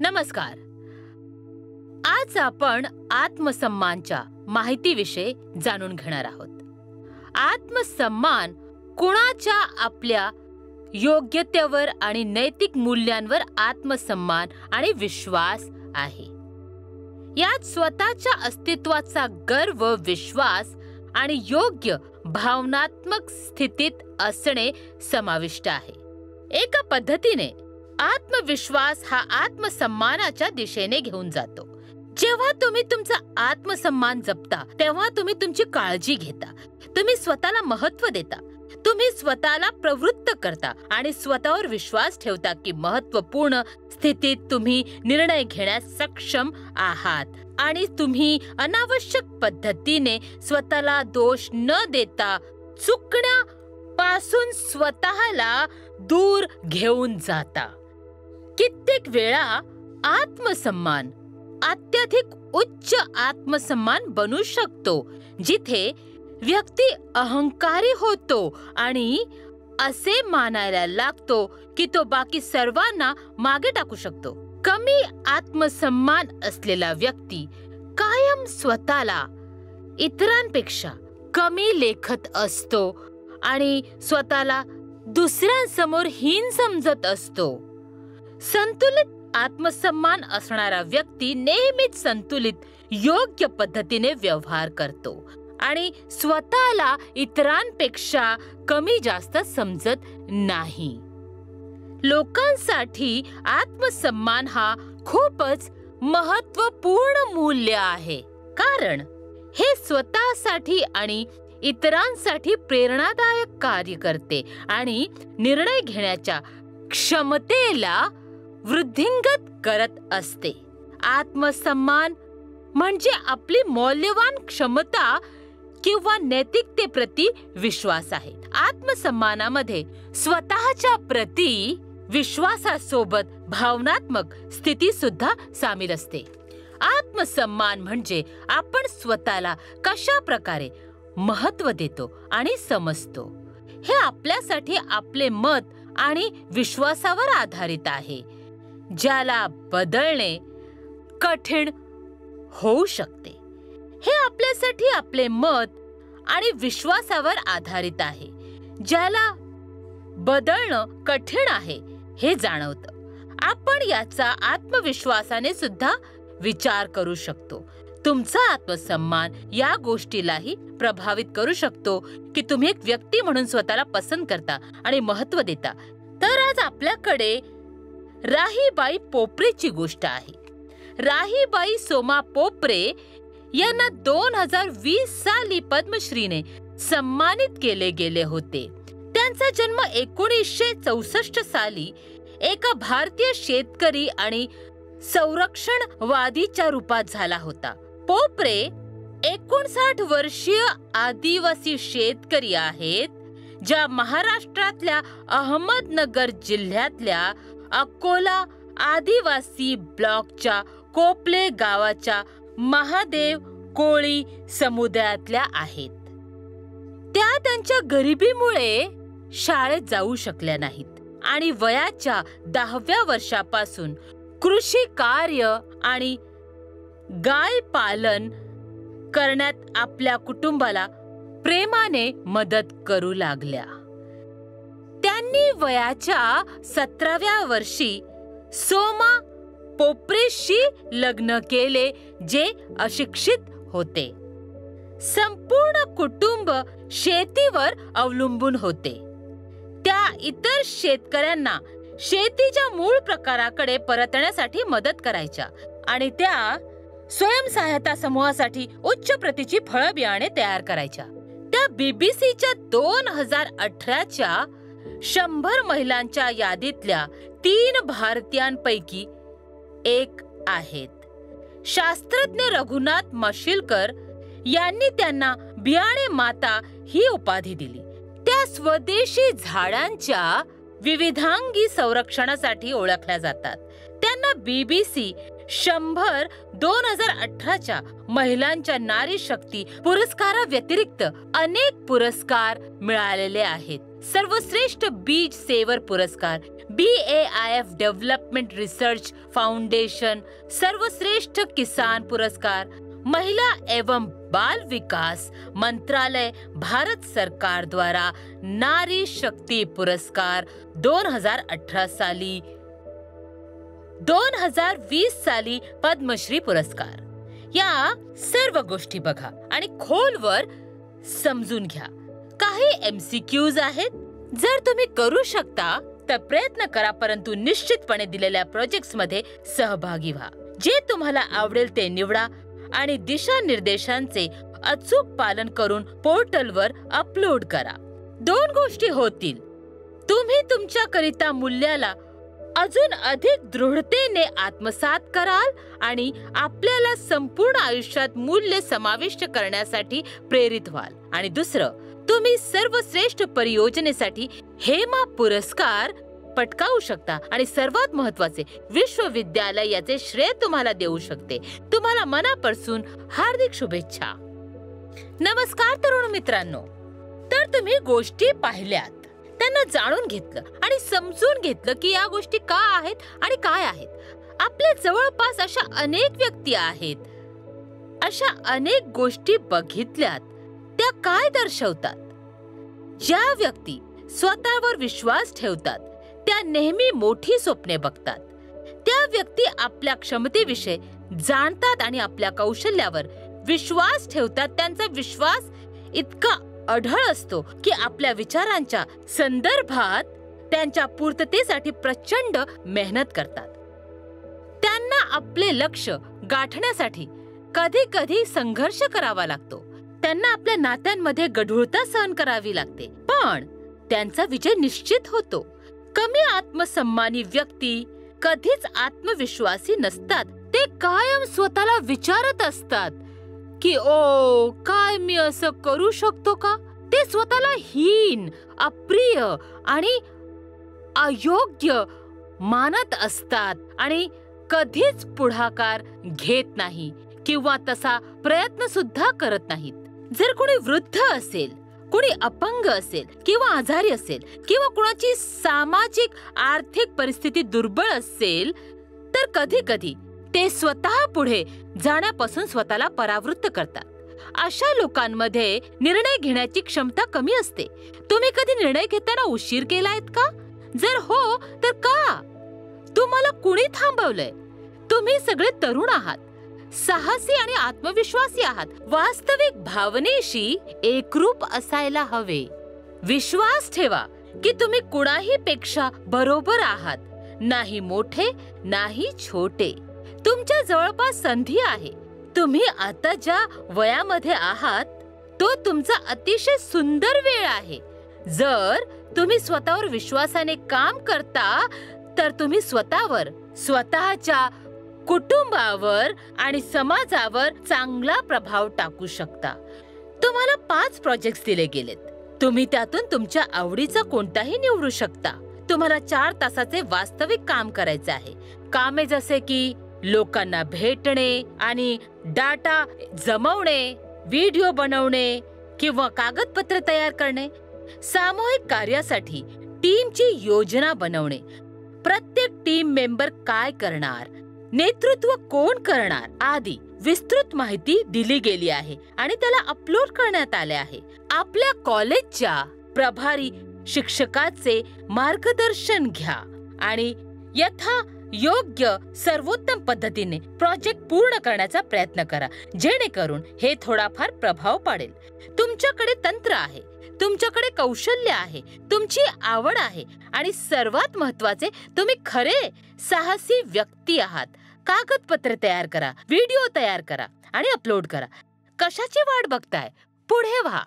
नमस्कार. आज आपण आत्मसन्मानच्या माहितीविषयी जाणून घेणार आहोत. आत्मसन्मान कुणाच्या आपल्या योग्यतेवर आणि नैतिक मूल्यांवर आत्मसन्मान आणि विश्वास आहे. यात स्वतःच्या अस्तित्वाचा गर्व, विश्वास आणि योग्य भावनात्मक स्थितीत असणे समाविष्ट आहे. एका पद्धतीने आत्मविश्वास हा आत्मसन्मानाच्या दिशेने घेऊन जातो. जेव्हा तुम्ही तुमचा आत्मसन्मान जपता तेव्हा तुम्ही तुमची काळजी घेता, तुम्ही स्वतःला महत्त्व देता, तुम्ही स्वतःला प्रवृत्त करता आणि स्वतःवर विश्वास ठेवता की महत्त्वपूर्ण स्थितीत तुम्ही निर्णय घेण्यास सक्षम आहात आणि तुम्ही अनावश्यक पद्धतीने स्वतःला दोष न देता चुकण्यापासून स्वतःला दूर घेऊन जाता. कित्येक वेळा आत्मसन्मान अत्यधिक उच्च आत्मसन्मान बनू शकतो, जिथे व्यक्ती अहंकारी होतो आणि असे मानायला लागतो की तो बाकी सर्वांना मागे टाकू शकतो. कमी आत्मसन्मान असलेला व्यक्ती कायम स्वतःला इतरांपेक्षा कमी लेखत असतो आणि स्वतःला दुसऱ्यांसमोर हीन समजत असतो. संतुलित आत्मसन्मान असणारा व्यक्ती नेहमीच संतुलित, योग्य पद्धतीने व्यवहार करतो आणि स्वतःला इतरांपेक्षा कमी जास्त समजत नाही. लोकांसाठी आत्मसन्मान हा खूपच महत्त्वपूर्ण मूल्य आहे, कारण हे स्वतःसाठी आणि इतरांसाठी प्रेरणादायक कार्य करते आणि निर्णय घेण्याच्या क्षमतेला वृद्धिंगत करत असते. आत्मसन्मान म्हणजे आपली मौल्यवान क्षमता किंवा नैतिकतेप्रती विश्वास आहे. आत्मसन्मानामध्ये स्वतःच्या प्रती विश्वासासोबत भावनात्मक स्थिती सुद्धा सामील असते. आत्मसन्मान म्हणजे आपण स्वतःला कशा प्रकारे महत्त्व देतो आणि समजतो हे आपल्यासाठी आपले मत आणि विश्वासावर आधारित आहे, ज्याला बदलणे कठीण होऊ शकते. हे आपल्यासाठी आपले मत आणि विश्वासावर आधारित आहे, ज्याला बदलणं कठीण आहे हे जाणवतं. आपण याचा आत्मविश्वासाने सुद्धा विचार करू शकतो. तुमचा आत्मसन्मान या गोष्टीलाही प्रभावित करू शकतो की तुम्ही एक व्यक्ती म्हणून स्वतःला पसंत करता आणि महत्त्व देता. तर आज आपल्याकडे राहीबाई पोपरेची गोष्ट आहे. राहीबाई सोमा पोपरे यांना 2020 साली पद्मश्रीने सन्मानित केले गेले होते. त्यांचा जन्म 1964 साली एका भारतीय शेतकरी आणि संरक्षणवादीच्या रूपात झाला होता. पोपरे 59 वर्षीय आदिवासी शेतकरी आहेत, ज्या महाराष्ट्रातल्या अहमदनगर जिल्ह्यातल्या अकोला आदिवासी ब्लॉकच्या कोपले गावाच्या महादेव कोळी समुदायातल्या आहेत. त्या त्यांच्या गरिबीमुळे शाळेत जाऊ शकल्या नाहीत आणि वयाच्या 10व्या वर्षापासून कृषी कार्य आणि गाय पालन करण्यात आपल्या कुटुंबाला प्रेमाने मदत करू लागल्या. त्यांनी वयाच्या 17व्या वर्षी सोमा पोपरेशी लग्न केले, जे अशिक्षित होते. संपूर्ण कुटुंब शेतीवर अवलंबून होते. त्या इतर शेतकऱ्यांना शेतीच्या मूळ प्रकाराकडे परतण्यासाठी मदत करायच्या आणि त्या स्वयंसहायता समूहासाठी उच्च प्रतीची फळ बियाणे तयार करायच्या. त्या बीबीसीच्या 2018च्या 100 महिलांच्या यादीतल्या 3 भारतीयांपैकी एक आहेत. शास्त्रज्ञ रघुनाथ माशेलकर यांनी त्यांना बियाणे माता ही उपाधी दिली. त्या स्वदेशी झाडांच्या विविधांगी संरक्षणासाठी ओळखल्या जातात. त्यांना बीबीसी 100 2018च्या महिलांच्या नारी शक्ती पुरस्काराव्यतिरिक्त अनेक पुरस्कार मिळालेले आहेत. सर्वश्रेष्ठ बीज सेवर पुरस्कार, BAIF डेव्हलपमेंट रिसर्च फाउंडेशन सर्वश्रेष्ठ किसान पुरस्कार, महिला एवं बाल विकास मंत्रालय भारत सरकार द्वारा नारी शक्ती पुरस्कार 2018 साली, 2020 साली पद्मश्री पुरस्कार. या सर्व गोष्टी बघा आणि खोलवर समजून घ्या. काही MCQs आहेत. जर तुम्ही करू शकता तर प्रयत्न करा, परंतु निश्चितपणे दिलेल्या प्रोजेक्ट्स मध्ये सहभागी व्हा. जे तुम्हाला आवडेल ते निवडा आणि दिशानिर्देशांचे अचूक पालन करून पोर्टलवर अपलोड करा. 2 गोष्टी होतील. तुम्ही तुमच्याकरिता मूल्याला अजून अधिक दृढतेने आत्मसात कराल आणि आपल्याला संपूर्ण आयुष्यात मूल्य समाविष्ट करण्यासाठी प्रेरित व्हाल. आणि दुसरं, तुम्ही सर्वश्रेष्ठ परियोजनेसाठी हेमा पुरस्कार पटकावू शकता आणि सर्वात महत्त्वाचे, विश्वविद्यालय याचे श्रेय तुम्हाला देऊ शकते. तुम्हाला मनापासून हार्दिक शुभेच्छा. नमस्कार तरुण मित्रांनो. तर तुम्ही गोष्टी पाहिल्यात, त्यांना जाणून घेतलं आणि समजून घेतलं की या गोष्टी का आहेत आणि काय आहेत. आपल्या जवळपास अशा अनेक व्यक्ती आहेत. अशा अनेक गोष्टी बघितल्यात. त्या काय दर्शवतात? ज्या व्यक्ती स्वतःवर विश्वास ठेवतात त्या नेहमी मोठी स्वप्ने बघतात. त्या व्यक्ती आपल्या क्षमतेविषयी जाणतात आणि आपल्या कौशल्यावर विश्वास ठेवतात. त्यांचा विश्वास इतका अढळ असतो की आपल्या विचारांच्या संदर्भात त्यांच्या पूर्ततेसाठी प्रचंड मेहनत करतात. त्यांना आपले लक्ष गाठण्यासाठी कधी कधी संघर्ष करावा लागतो. त्यांना आपल्या नात्यांमध्ये गढूळता सहन करावी लागते, पण त्यांचा विजय निश्चित होतो. कमी आत्मसन्मानी व्यक्ती कधीच आत्मविश्वासी नसतात. ते कायम स्वतःला विचारत असतात की ओ, काय मी असं करू शकतो का? ते स्वतःला हीन, अप्रिय आणि अयोग्य मानत असतात आणि कधीच पुढाकार घेत नाही किंवा तसा प्रयत्न सुद्धा करत नाहीत. जर कोणी वृद्ध असेल, कोणी अपंग असेल किंवा आजारी असेल किंवा कोणाची सामाजिक आर्थिक परिस्थिती दुर्बळ असेल तर कधी कधी ते स्वतः पुढे जाण्यापासून स्वतःला परावृत्त करतात. अशा लोकांमध्ये निर्णय घेण्याची क्षमता कमी असते. तुम्ही कधी निर्णय घेताना उशीर केलायत का? जर हो तर का? तुम्हाला कुणी थांबवलंय? तुम्ही सगळे तरुण आहात, साहसी आणि आत्मविश्वासी आहात. वास्तविक भावनेशी एकरूप असायला हवे. विश्वास ठेवा की तुम्ही कुणाही पेक्षा बरोबर आहात. नाही मोठे, नाही छोटे. तुमच्या जवळपास संधी आहे. तुम्ही आता ज्या वयामध्ये आहात तो तुमचा अतिशय सुंदर वेळ आहे. जर तुम्ही स्वतःवर विश्वासाने काम करता तर तुम्ही स्वतःवर, स्वतःच्या कुटुंबावर आणि समाजावर चांगला प्रभाव टाकू शकता. तुम्हाला 5 प्रोजेक्ट्स दिले गेलेत. तुम्ही त्यातून तुमच्या आवडीचा कोणताही निवडू शकता. तुम्हाला 4 तासाचे वास्तविक काम करायचे आहे. कामे जसे की लोकांना भेटणे आणि डाटा जमवणे, व्हिडिओ बनवणे किंवा कागदपत्र तयार करणे. सामूहिक कार्यासाठी टीमची योजना बनवणे. प्रत्येक टीम मेंबर काय करणार, नेतृत्व कोण करणार आदी विस्तृत माहिती दिली गेली आहे आणि त्याला अपलोड करण्यात आले आहे. आपल्या कॉलेजच्या प्रभारी शिक्षकाचे मार्गदर्शन घ्या आणि यथा योग्य सर्वोत्तम पद्धतीने प्रोजेक्ट पूर्ण करण्याचा प्रयत्न करा, जेणेकरून हे थोडाफार प्रभाव पाडेल. तुमच्याकडे तंत्र आहे, तुमच्याकडे कौशल्य आहे, तुमची आवड आहे आणि सर्वात महत्त्वाचे, तुम्ही खरे साहसी व्यक्ती आहात. कागदपत्र तयार करा, व्हिडिओ तयार करा आणि अपलोड करा. कशाची वाट बघताय? पुढे व्हा.